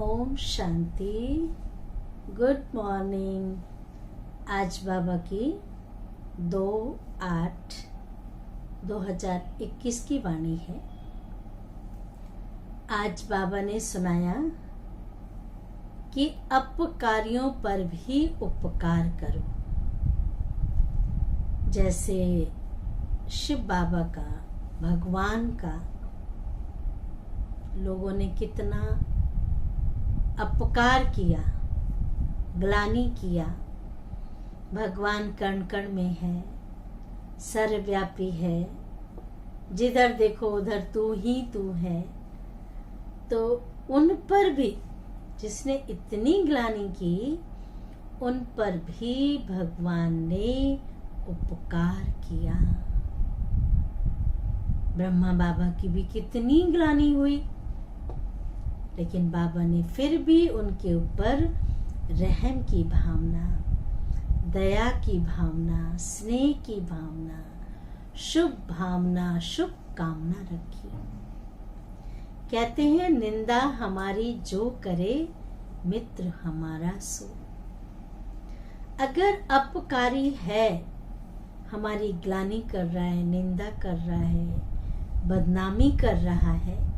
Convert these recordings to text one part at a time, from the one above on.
Om Shanti. Good morning. आज बाबा की 2/8/2021 की वाणी है। आज बाबा ने सुनाया कि अपकारियों पर भी उपकार करो। जैसे शिव बाबा का, भगवान का लोगों ने कितना अपकार किया, ग्लानि किया। भगवान कण कण में है, सर्वव्यापी है, जिधर देखो उधर तू ही तू है। तो उन पर भी जिसने इतनी ग्लानि की, उन पर भी भगवान ने उपकार किया। ब्रह्मा बाबा की भी कितनी ग्लानि हुई, लेकिन बाबा ने फिर भी उनके ऊपर रहम की भावना, दया की भावना, स्नेह की भावना, शुभ भावना, शुभ कामना रखी। कहते हैं, निंदा हमारी जो करे, मित्र हमारा सो। अगर अपकारी है, हमारी ग्लानि कर रहा है, निंदा कर रहा है, बदनामी कर रहा है,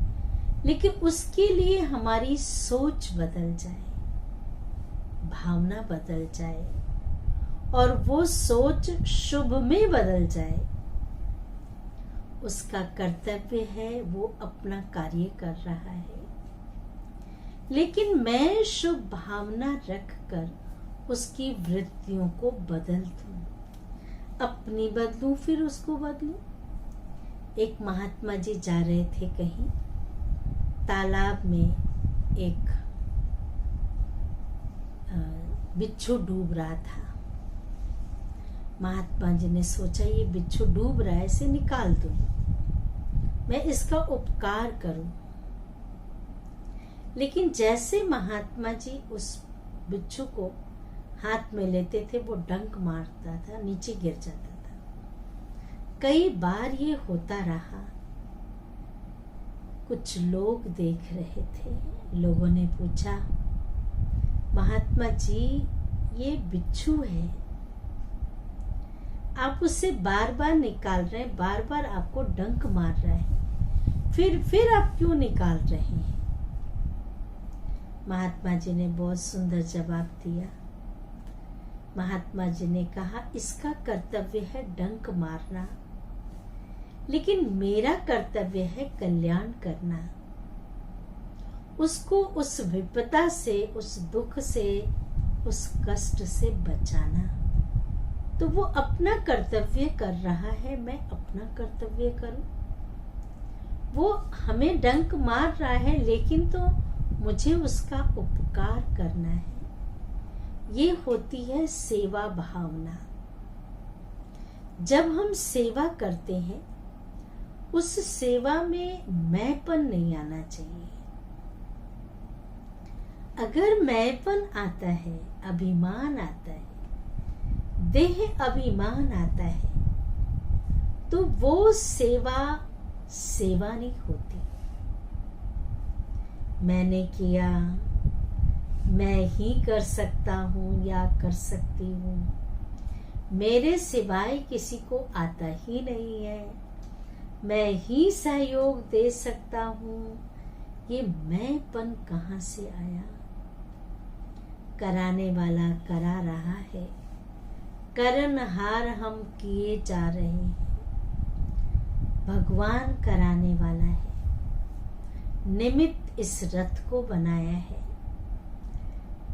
लेकिन उसके लिए हमारी सोच बदल जाए, भावना बदल जाए और वो सोच शुभ में बदल जाए। उसका कर्तव्य है, वो अपना कार्य कर रहा है। लेकिन मैं शुभ भावना रखकर उसकी वृत्तियों को बदल दूं, अपनी बदलूं, फिर उसको बदलूं। एक महात्मा जी जा रहे थे कहीं, तालाब में एक बिच्छू डूब रहा था। महात्मा जी ने सोचा, ये बिच्छू डूब रहा है, इसे निकाल दूं, मैं इसका उपकार करूं। लेकिन जैसे महात्मा जी उस बिच्छू को हाथ में लेते थे, वो डंक मारता था, नीचे गिर जाता था। कई बार ये होता रहा। कुछ लोग देख रहे थे। लोगों ने पूछा, महात्मा जी ये बिच्छू है, आप उसे बार बार निकाल रहे हैं, बार बार आपको डंक मार रहा है, फिर आप क्यों निकाल रहे हैं? महात्मा जी ने बहुत सुंदर जवाब दिया। महात्मा जी ने कहा, इसका कर्तव्य है डंक मारना, लेकिन मेरा कर्तव्य है कल्याण करना, उसको उस विपदा से, उस दुख से, उस कष्ट से बचाना। तो वो अपना कर्तव्य कर रहा है, मैं अपना कर्तव्य करूं। वो हमें डंक मार रहा है, लेकिन तो मुझे उसका उपकार करना है। ये होती है सेवा भावना। जब हम सेवा करते हैं, उस सेवा में मैंपन नहीं आना चाहिए। अगर मैंपन आता है, अभिमान आता है, देह अभिमान आता है, तो वो सेवा नहीं होती। मैंने किया, मैं ही कर सकता हूँ या कर सकती हूँ, मेरे सिवाय किसी को आता ही नहीं है, मैं ही सहयोग दे सकता हूँ, ये मैंपन कहाँ से आया? कराने वाला करा रहा है, करनहार हम किए जा रहे हैं। भगवान कराने वाला है, निमित्त इस रथ को बनाया है।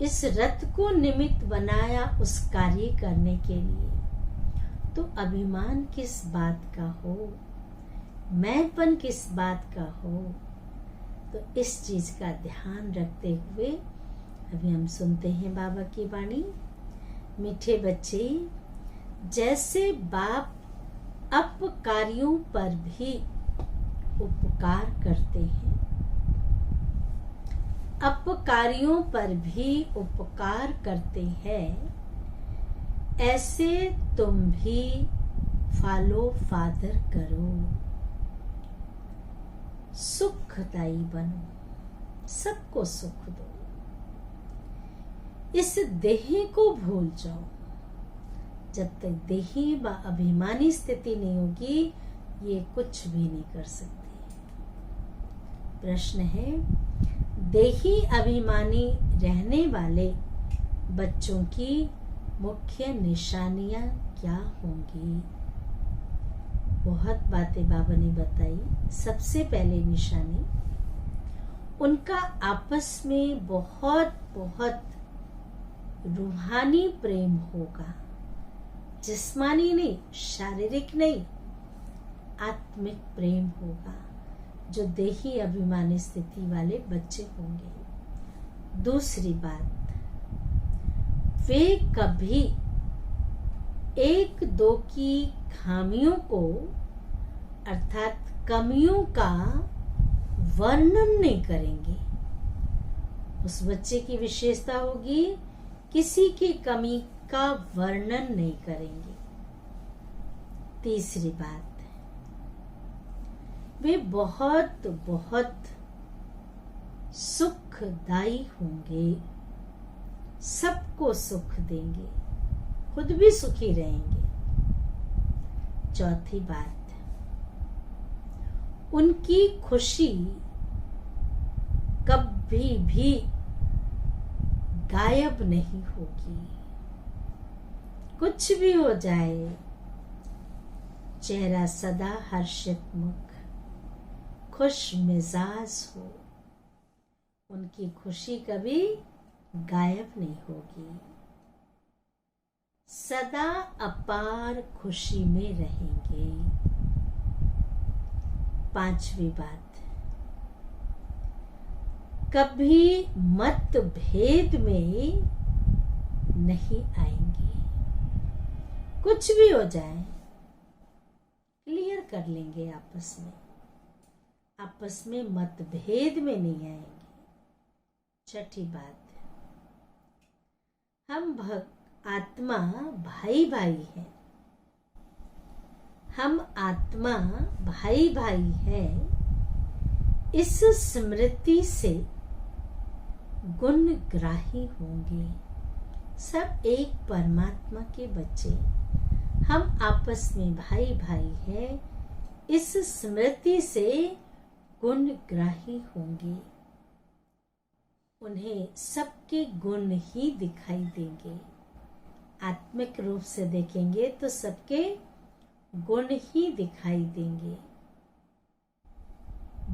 इस रथ को निमित्त बनाया उस कार्य करने के लिए। तो अभिमान किस बात का हो, मैंपन किस बात का हो? तो इस चीज का ध्यान रखते हुए अभी हम सुनते हैं बाबा की वाणी। मीठे बच्चे, जैसे बाप अपकारियों पर भी उपकार करते हैं, अपकारियों पर भी उपकार करते हैं, ऐसे तुम भी फॉलो फादर करो, सुखदायी बनो। सबको सुख दो। इस देही को भूल जाओ। जब तक देही व अभिमानी स्थिति नहीं होगी, ये कुछ भी नहीं कर सकते। प्रश्न है, देही अभिमानी रहने वाले बच्चों की मुख्य निशानियां क्या होंगी? बहुत बातें बाबा ने बताई। सबसे पहले निशानी, उनका आपस में बहुत बहुत रूहानी प्रेम होगा। जिस्मानी नहीं, शारीरिक नहीं, आत्मिक प्रेम होगा, जो देही अभिमानी स्थिति वाले बच्चे होंगे। दूसरी बात, वे कभी एक दो की खामियों को अर्थात कमियों का वर्णन नहीं करेंगे। उस बच्चे की विशेषता होगी, किसी की कमी का वर्णन नहीं करेंगे। तीसरी बात, वे बहुत बहुत सुखदायी होंगे, सबको सुख देंगे, खुद भी सुखी रहेंगे। चौथी बात, उनकी खुशी कभी भी गायब नहीं होगी। कुछ भी हो जाए, चेहरा सदा हर्षित मुख, खुश मिजाज हो, उनकी खुशी कभी गायब नहीं होगी। सदा अपार खुशी में रहेंगे। पांचवी बात, कभी मतभेद में नहीं आएंगे। कुछ भी हो जाए, क्लियर कर लेंगे आपस में। आपस में मतभेद में नहीं आएंगे। छठी बात, हम आत्मा भाई भाई हैं। हम आत्मा भाई भाई हैं। इस स्मृति से गुणग्राही होंगे। सब एक परमात्मा के बच्चे, हम आपस में भाई भाई हैं। इस स्मृति से गुणग्राही होंगे। उन्हें सबके गुण ही दिखाई देंगे। आत्मिक रूप से देखेंगे तो सबके गुण ही दिखाई देंगे।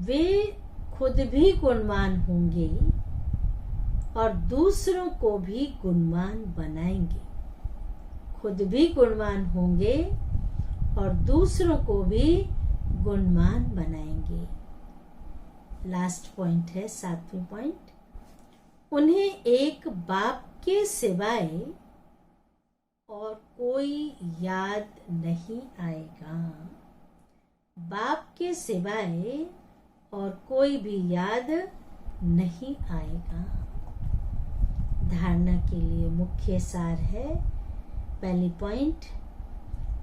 वे खुद भी गुणवान होंगे और दूसरों को भी गुणवान बनाएंगे। खुद भी गुणवान होंगे और दूसरों को भी गुणवान बनाएंगे। लास्ट पॉइंट है, 7वीं पॉइंट, उन्हें एक बाप के सिवाय और कोई याद नहीं आएगा। बाप के सिवाय और कोई भी याद नहीं आएगा। धारणा के लिए मुख्य सार है, पहली पॉइंट,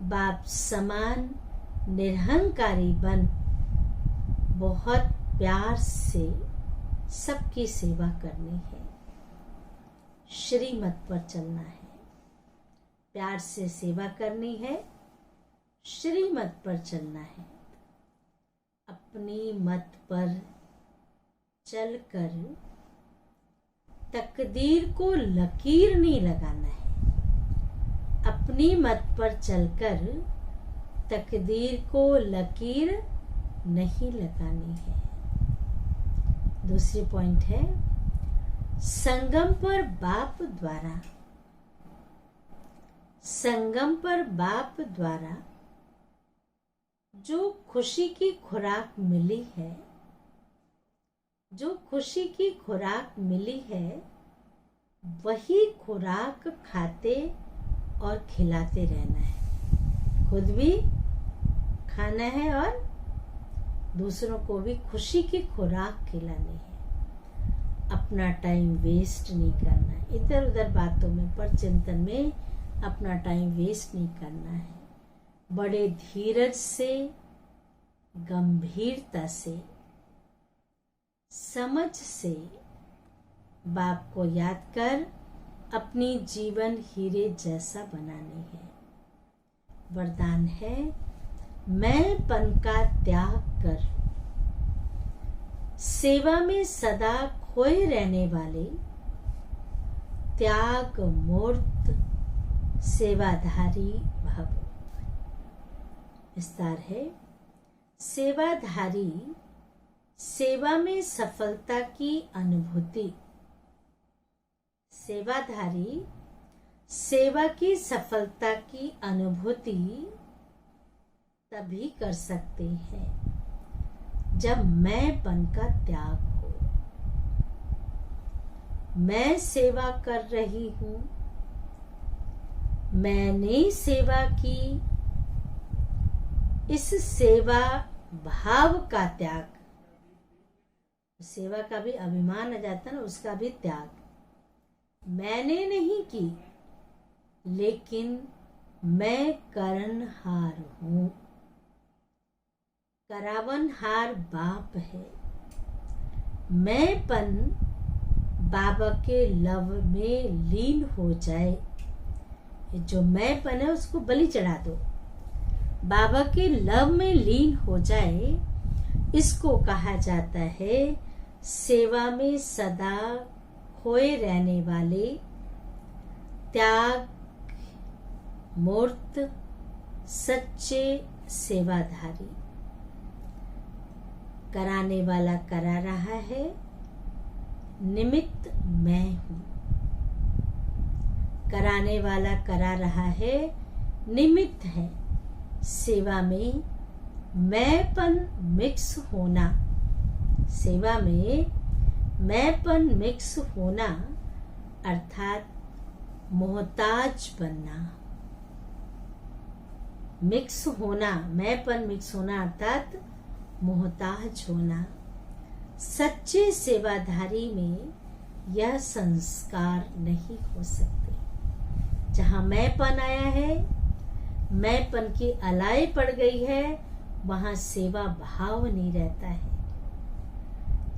बाप समान निरहंकारी बन बहुत प्यार से सबकी सेवा करनी है। श्रीमत पर चलना है, प्यार से सेवा करनी है, श्रीमत पर चलना है। अपनी मत पर चलकर तकदीर को लकीर नहीं लगाना है। अपनी मत पर चलकर तकदीर को लकीर नहीं लगानी है। दूसरी पॉइंट है, संगम पर बाप द्वारा जो खुशी की खुराक मिली है, वही खुराक खाते और खिलाते रहना है। खुद भी खाना है और दूसरों को भी खुशी की खुराक खिलानी है। अपना टाइम वेस्ट नहीं करना है, इधर उधर बातों में, पर चिंतन में अपना टाइम वेस्ट नहीं करना है। बड़े धीरज से, गंभीरता से समझ से बाप को याद कर अपनी जीवन हीरे जैसा बनानी है। वरदान है, मैं पन का त्याग कर सेवा में सदा खोए रहने वाले त्याग मूर्त सेवाधारी भव। विस्तार है, सेवाधारी सेवा में सफलता की अनुभूति, सेवाधारी सेवा की सफलता की अनुभूति तभी कर सकते हैं जब मैंपन का त्याग हो। मैं सेवा कर रही हूं, मैंने सेवा की, इस सेवा भाव का त्याग, सेवा का भी अभिमान आ जाता है ना, उसका भी त्याग। मैंने नहीं की, लेकिन मैं करनहार हूं। करावनहार बाप है। मैंपन बाबा के लव में लीन हो जाए। जो मैंपन है उसको बलि चढ़ा दो, बाबा के लव में लीन हो जाए। इसको कहा जाता है सेवा में सदा खोए रहने वाले त्याग मूर्त सच्चे सेवाधारी। कराने वाला करा रहा है, निमित्त मैं हूं। कराने वाला करा रहा है, निमित्त है। सेवा में मैंपन मिक्स होना, सेवा में मैंपन मिक्स होना अर्थात मोहताज बनना। मिक्स होना, मैंपन मिक्स होना अर्थात मोहताज होना। सच्चे सेवाधारी में यह संस्कार नहीं हो सकते। जहां मैंपन आया है, मैंपन की अलाई पड़ गई है, वहां सेवा भाव नहीं रहता है।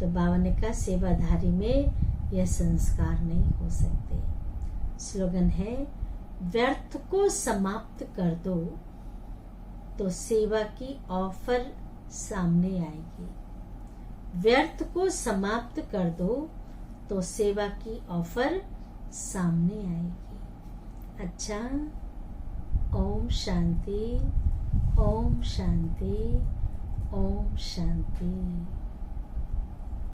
तो बाबा ने कहा सेवाधारी में यह संस्कार नहीं हो सकते। स्लोगन है, व्यर्थ को समाप्त कर दो तो सेवा की ऑफर सामने आएगी। व्यर्थ को समाप्त कर दो तो सेवा की ऑफर सामने आएगी। अच्छा, ओम शांति, ओम शांति, ओम शांति।